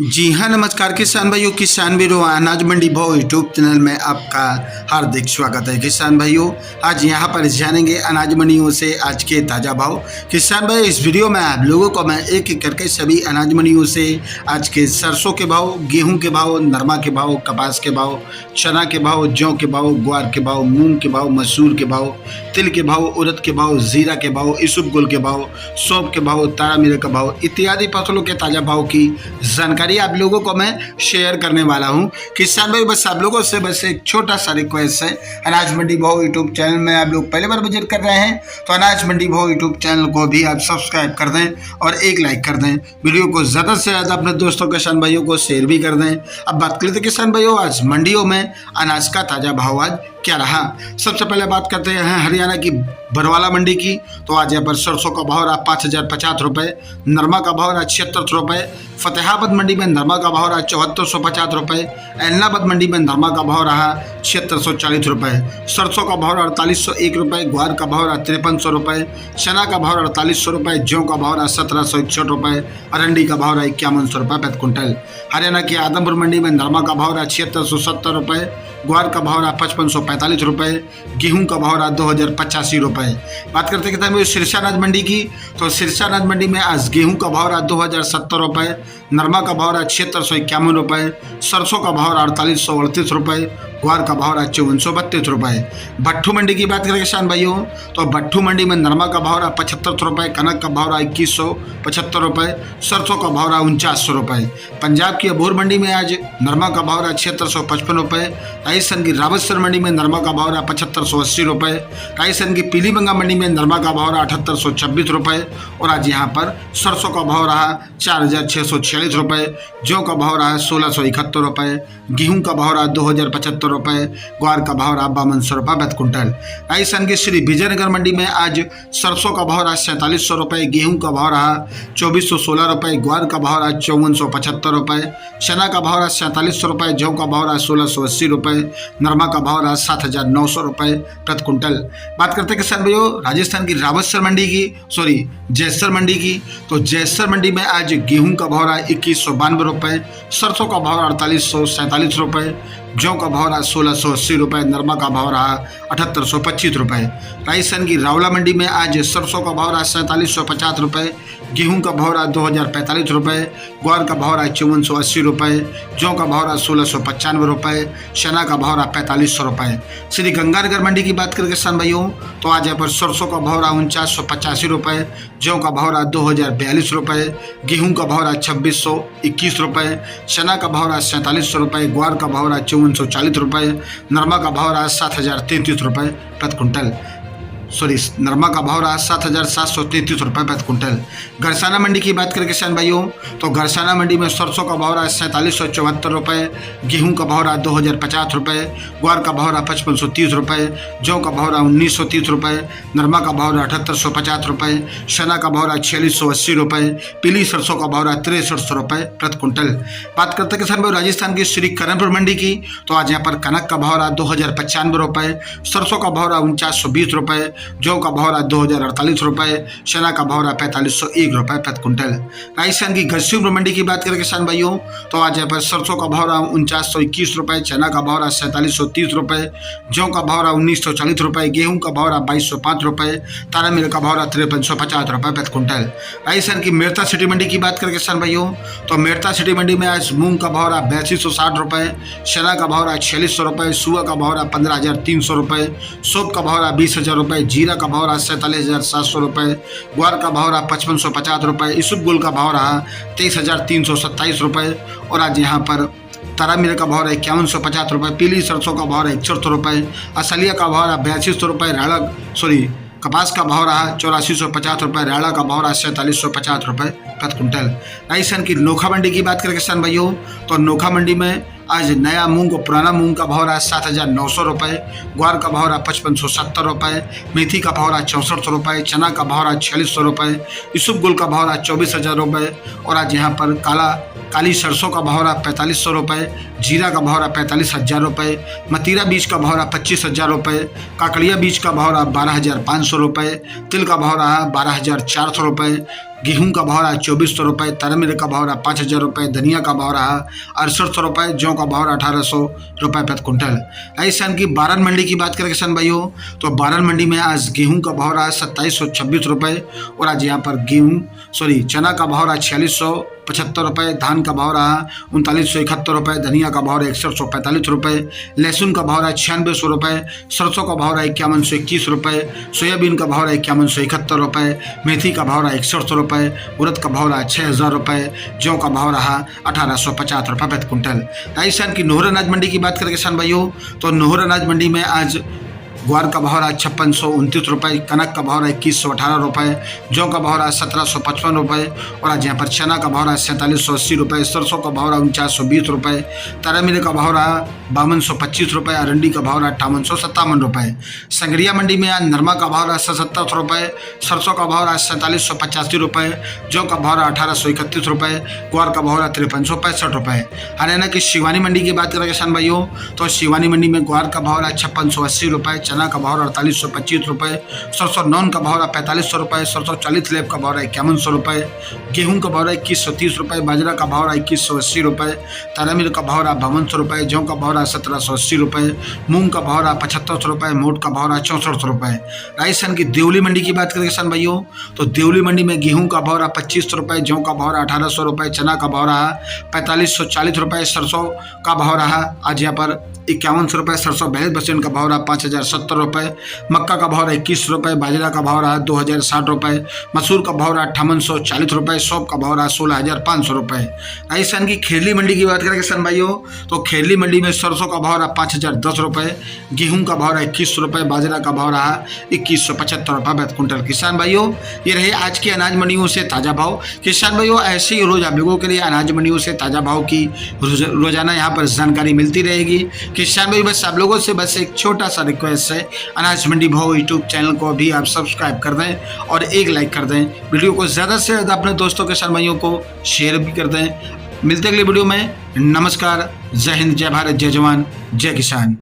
जी हाँ, नमस्कार किसान भाइयों, किसान वीरों, अनाज मंडी भाव यूट्यूब चैनल में आपका हार्दिक स्वागत है। किसान भाइयों, आज यहाँ पर जानेंगे अनाज मंडियों से आज के ताज़ा भाव। किसान भाई, इस वीडियो में आप लोगों को मैं एक एक करके सभी अनाज मंडियों से आज के सरसों के भाव, गेहूं के भाव, नरमा के भाव, कपास के भाव, चना के भाव, जौ के भाव, ग्वार के भाव, मूंग के भाव, मसूर के भाव, तिल के भाव, उड़द के भाव, जीरा के भाव, इसबगोल के भाव, सौंफ के भाव, तारा मीरा का भाव इत्यादि फसलों के ताज़ा भाव की जानकारी आप लोगों को मैं शेयर करने वाला हूं। किसान भाई, बस आप लोगों से बस एक छोटा सा रिक्वेस्ट है, अनाज मंडी भाव यूट्यूब चैनल में आप लोग पहले बार विजिट कर रहे हैं तो अनाज मंडी भाव यूट्यूब चैनल को भी आप सब्सक्राइब कर दें और एक लाइक कर दें। वीडियो को ज़्यादा से ज़्यादा अपने दोस्तों किसान भाइयों को शेयर भी कर दें। अब बात करें तो किसान भाइयों, आज मंडियों में अनाज का ताज़ा भाव आज क्या रहा। सबसे पहले बात करते हैं हरियाणा की बरवाला मंडी की। तो आज यहाँ पर सरसों का भाव रहा 5,050 रुपये, नरमा का भाव रहा 76 रुपये, फतेहाबाद मंडी में नरमा का भाव रहा 7450 रुपये, एलनाबाद मंडी में नरमा का भाव रहा 7640 रुपये, सरसों का भाव रहा 4801 रुपये, ग्वार का भाव रहा 5300 रुपये, चना का भाव रहा 4800 रुपये, जौ का भाव रहा 1761 रुपये, अरंडी का भाव रहा 5100 रुपये प्रति क्विंटल। हरियाणा की आदमपुर मंडी में नरमा का भाव रहा 7670 रुपये, ग्वार का भाव रहा 5545 रुपये, गेहूं का भाव रहा 2085 रुपये। बात करते हैं सिरसा अनाज मंडी की। तो सिरसा अनाज मंडी में आज गेहूं का भाव रहा 2070 रुपये, नरमा का भाव रहा 7651 रुपये, सरसों का भाव रहा 4838 रुपये, ग्वार का भाव रहा 5432 रुपये। भट्ठू मंडी की बात करें किसान भाइयों, तो भट्ठू मंडी में नरमा का भाव रहा 75 रुपये, कनक का भाव रहा 2175 रुपये, सरसों का भाव रहा 4900 रुपये। पंजाब की अबोहर मंडी में आज नरमा का भाव रहा 7655 रुपये, राजस्थान की रावतसर मंडी में नरमा का भाव रहा 7580 रुपये, राजस्थान की पीलीबंगा मंडी में नरमा का भाव रहा 7826 रुपये और आज यहाँ पर सरसों का भाव रहा 4646 रुपये, जौ का भाव रहा 1671 रुपये, गेहूं का भाव रहा 2075 रुपये, ग्वार का भाव रहा 5200 रुपये प्रति क्विंटल। राजस्थान की श्री विजयनगर मंडी में आज सरसों का भाव रहा 4700 रुपये, गेहूं का भाव रहा 2416 रुपये, ग्वार का भाव रहा 5475 रुपये, चना का भाव रहा 4700 रुपये, जौ का भाव रहा 1680 रुपये, नरमा का भाव रहा 7900 रुपये प्रति क्विंटल। बात करते हैं किसान भाइयों राजस्थान की रावतसर मंडी की, जैसर मंडी की। तो जैसर मंडी में आज गेहूं का भाव रहा 2192 रुपये, सरसों का भाव 4847 रुपये, जौ का भाव रहा 1680 रुपये, नरमा का भाव रहा 7825 रुपये। राजस्थान की रावला मंडी में आज सरसों का भाव रहा 4750 रुपये, गेहूं का भाव रहा 2045 रुपये, ग्वार का भाव रहा 5480 रुपये, जौ का भाव रहा 1695 रुपये, चना का भाव रहा 4500 रुपये। श्री गंगानगर मंडी की बात करें किसान भाइयों, तो आज यहाँ पर सरसों का भाव रहा 4985 रुपये, जौ का भाव रहा 2042 रुपये, गेहूं का भाव रहा 2621 रुपये, चना का भाव रहा 4700 रुपये, ग्वार का भाव रहा 5440 रुपये, नरमा का भाव रहा 7033 रुपये प्रति क्विंटल। नरमा का भाव रहा 7733 रुपये प्रति क्विंटल। गरसाना मंडी की बात करें किसान भाइयों, तो गरसाना मंडी में सरसों का भाव रहा 4774 रुपये, गेहूं का भाव रहा 2050 रुपये, ग्वार का भाव रहा 5530 रुपये, जौ का भाव रहा 1930 रुपये, नरमा का भाव रहा 7850 रुपये, चना का भाव रहा 4680 रुपये, पीली सरसों का भाव रहा 6300 रुपये प्रति क्विंटल। बात करते हैं किसान भाई राजस्थान की श्री करणपुर मंडी की। तो आज यहाँ पर कनक का भाव रहा 2095 रुपये, सरसों का भाव रहा 4920 रुपये, जौ का भाव रहा 2048 रुपये, चना का भाव रहा 4501 रुपये प्रति क्विंटल। राजस्थान की गढ़सिमपुर मंडी की बात करें किसान भाइयों, तो आज यहाँ पर सरसों का भाव रहा 4921 रुपये, चना का भाव रहा 4730 रुपये, जौ का भाव रहा 1940 रुपये, गेहूं का भाव रहा 2205 रुपये, तारा मीरा का भाव रहा 5350 रुपये प्रति क्विंटल। राजस्थान की मेरता सिटी मंडी की बात करें किसान भाइयों, तो मेरता सिटी मंडी में आज मूंग का भाव रहा 8260 रुपये, चना का भाव रहा 4600 रुपये, सुआ का भाव रहा 15300 रुपये, सौंफ का भाव रहा 20000 रुपये, जीरा का भाव रहा 47700 रुपये, ग्वार का भाव रहा 5550 रुपये, इसबगोल का भाव रहा 23327 रुपये और आज यहाँ पर तारा मीरा का भाव रहा 5150 रुपये, पीली सरसों का भाव रहा 100 रुपये, असलिया का भाव रहा 8200 रुपये, कपास का भाव रहा 8450 रुपये, राड़ा का भाव रहा 4750 रुपये प्रति क्विंटल। राजस्थान की नोखा मंडी की बात करें किसान भाइयों, तो नोखा मंडी में आज नया मूंग और पुराना मूंग का भाव रहा 7900 रुपये, ग्वार का भाव रहा 5570 रुपये, मेथी का भाव रहा 6400 रुपये, चना का भाव रहा 4600 रुपये, इसबगोल का भाव रहा 24000 रुपये और आज यहाँ पर काली सरसों का भाव रहा 4500 रुपये, जीरा का भाव रहा 45000 रुपये, मतीरा बीज का भाव रहा 25000 रुपये, काकड़िया बीज का भाव रहा 12500 रुपये, तिल का भाव रहा 12400 रुपये, गेहूं का भाव रहा 2400 रुपये, तरमिर का भाव रहा 5000 रुपये, धनिया का भाव रहा 6800 रुपये, जौ का भाव रहा 1800 रुपये प्रति कुंटल। राजस्थान की बारन मंडी की बात करें किसान भाइयों तो बारन मंडी में आज गेहूं का भाव रहा 2726 रुपये और आज यहाँ पर चना का भाव रहा 4675 रुपये, धान का भाव रहा 3971 रुपये, धनिया का भाव रहा 6145 रुपये, लहसुन का भाव रहा 9600 रुपये, सरसों का भाव रहा 5121 रुपये, सोयाबीन का भाव रहा 5171 रुपये, मेथी का भाव रहा 6100 रुपये, उड़द का भाव रहा 6000 रुपये, जौ का भाव रहा 1850 रुपये प्रति कुंटल। राजस्थान की नोहर अनाज मंडी की बात करें किसान भाइयों तो नोहर अनाज मंडी में आज ग्वार का भाव रहा 5629 रुपये, कनक का भाव रहा 2118 रुपये, जौ का भाव रहा 1755 रुपये और आज यहाँ पर चना का भाव रहा 4780 रुपये, सरसों का भाव रहा 4920 रुपये, तरमिर का भाव रहा 5225 रुपये, अरंडी का भाव रहा 5857 रुपये। संगरिया मंडी में आज नरमा का भाव रहा 77 रुपये, सरसों का भाव रहा 4785 रुपये, जौ का भाव रहा 1831 रुपये, ग्वार का भाव रहा 5365 रुपये। हरियाणा की शिवानी मंडी की बात करें किसान भाइयों तो शिवानी मंडी में ग्वार का भाव रहा 5680 रुपये, चना का भाव 4825 रुपये, सरसों नॉन का भाव रहा 4500 रुपये, सरसों 40 लेब का भाव रहा 5100 रुपये, गेहूं का भाव रहा 2130 रुपये, बाजरा का भाव रहा 2180 रुपये, तरमिर का भाव रहा 5200 रुपये, जौ का भाव रहा 1780 रुपये, मूंग का भाव रहा 7500 रुपये, मोट का भाव रहा 6400 रुपये। राजस्थान की देवली मंडी की बात करें किसान भाइयों तो देवली मंडी में गेहूं का भाव रहा 2500 रुपये, जौ का भाव रहा 1800 रुपये, चना का भाव रहा 4540 रुपये, सरसों का भाव रहा आज यहाँ पर 5100 रुपये, सरसों 42% का भाव रहा 5070 रुपये, मक्का का भाव रहा 21 रुपये, बाजरा का भाव रहा 2060 रुपये, मसूर का भाव रहा 5840 रुपये, सौंफ का भाव रहा 16500 रुपये। राजस्थान की खेरली मंडी की बात करें किसान भाइयों तो खेरली मंडी में सरसों का भाव रहा 5010 रुपये, गेहूं का भाव रहा 21 रुपये, बाजरा का भाव रहा 2175 रुपये प्रति कुंटल। किसान भाइयों ये रहे आज की अनाज मंडियों से ताज़ा भाव। किसान भाइयों ऐसे ही रोज आप लोगों के लिए अनाज मंडियों से ताज़ा भाव की रोजाना यहाँ पर जानकारी मिलती रहेगी। किसान भाई बस आप लोगों से बस एक छोटा सा रिक्वेस्ट है, अनाज मंडी भाव यूट्यूब चैनल को भी आप सब्सक्राइब कर दें और एक लाइक कर दें, वीडियो को ज़्यादा से ज़्यादा अपने दोस्तों के किसान भाइयों को शेयर भी कर दें। मिलते अगले वीडियो में। नमस्कार, जय हिंद, जय भारत, जय जवान, जय किसान।